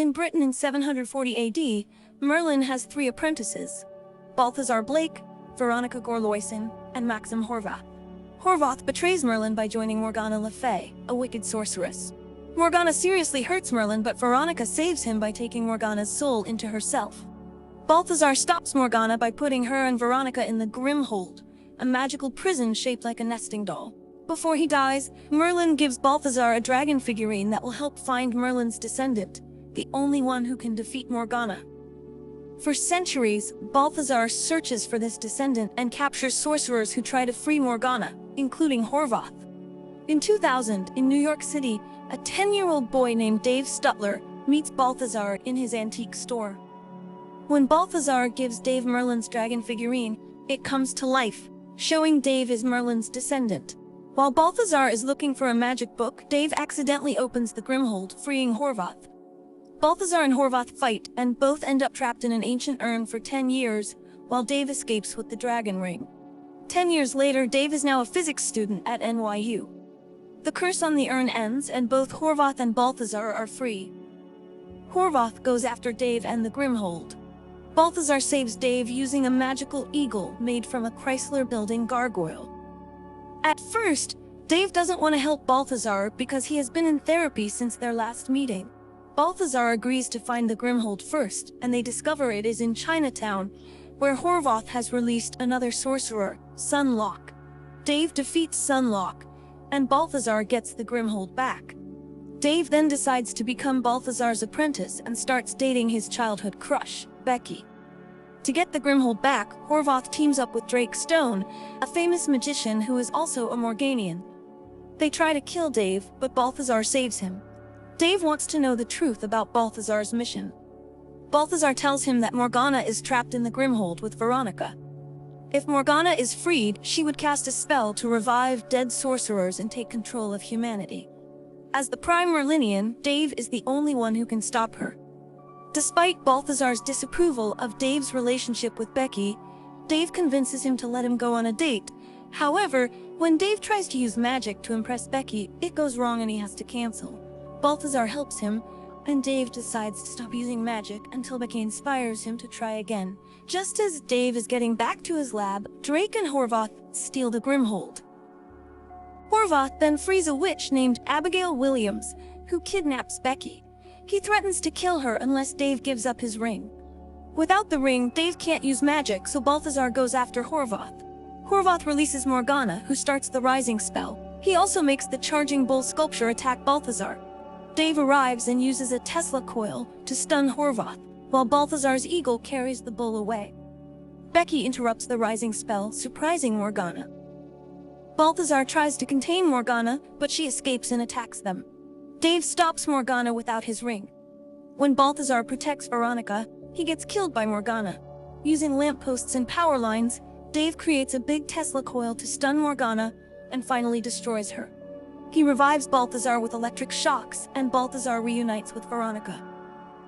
In Britain in 740 AD, Merlin has 3 apprentices: Balthazar Blake, Veronica Gorloyson, and Maxim Horvath. Horvath betrays Merlin by joining Morgana Le Fay, a wicked sorceress. Morgana seriously hurts Merlin, but Veronica saves him by taking Morgana's soul into herself. Balthazar stops Morgana by putting her and Veronica in the Grimhold, a magical prison shaped like a nesting doll. Before he dies, Merlin gives Balthazar a dragon figurine that will help find Merlin's descendant, the only one who can defeat Morgana. For centuries, Balthazar searches for this descendant and captures sorcerers who try to free Morgana, including Horvath. In 2000, in New York City, a 10-year-old boy named Dave Stutler meets Balthazar in his antique store. When Balthazar gives Dave Merlin's dragon figurine, it comes to life, showing Dave is Merlin's descendant. While Balthazar is looking for a magic book, Dave accidentally opens the Grimhold, freeing Horvath. Balthazar and Horvath fight, and both end up trapped in an ancient urn for 10 years, while Dave escapes with the dragon ring. 10 years later, Dave is now a physics student at NYU. The curse on the urn ends, and both Horvath and Balthazar are free. Horvath goes after Dave and the Grimhold. Balthazar saves Dave using a magical eagle made from a Chrysler Building gargoyle. At first, Dave doesn't want to help Balthazar because he has been in therapy since their last meeting. Balthazar agrees to find the Grimhold first, and they discover it is in Chinatown, where Horvath has released another sorcerer, Sunlock. Dave defeats Sunlock, and Balthazar gets the Grimhold back. Dave then decides to become Balthazar's apprentice and starts dating his childhood crush, Becky. To get the Grimhold back, Horvath teams up with Drake Stone, a famous magician who is also a Morganian. They try to kill Dave, but Balthazar saves him. Dave wants to know the truth about Balthazar's mission. Balthazar tells him that Morgana is trapped in the Grimhold with Veronica. If Morgana is freed, she would cast a spell to revive dead sorcerers and take control of humanity. As the Prime Merlinian, Dave is the only one who can stop her. Despite Balthazar's disapproval of Dave's relationship with Becky, Dave convinces him to let him go on a date. However, when Dave tries to use magic to impress Becky, it goes wrong and he has to cancel. Balthazar helps him, and Dave decides to stop using magic until Becky inspires him to try again. Just as Dave is getting back to his lab, Drake and Horvath steal the Grimhold. Horvath then frees a witch named Abigail Williams, who kidnaps Becky. He threatens to kill her unless Dave gives up his ring. Without the ring, Dave can't use magic, so Balthazar goes after Horvath. Horvath releases Morgana, who starts the rising spell. He also makes the charging bull sculpture attack Balthazar. Dave arrives and uses a Tesla coil to stun Horvath, while Balthazar's eagle carries the bull away. Becky interrupts the rising spell, surprising Morgana. Balthazar tries to contain Morgana, but she escapes and attacks them. Dave stops Morgana without his ring. When Balthazar protects Veronica, he gets killed by Morgana. Using lampposts and power lines, Dave creates a big Tesla coil to stun Morgana and finally destroys her. He revives Balthazar with electric shocks, and Balthazar reunites with Veronica.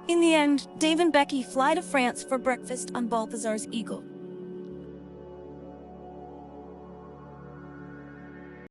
In the end, Dave and Becky fly to France for breakfast on Balthazar's eagle.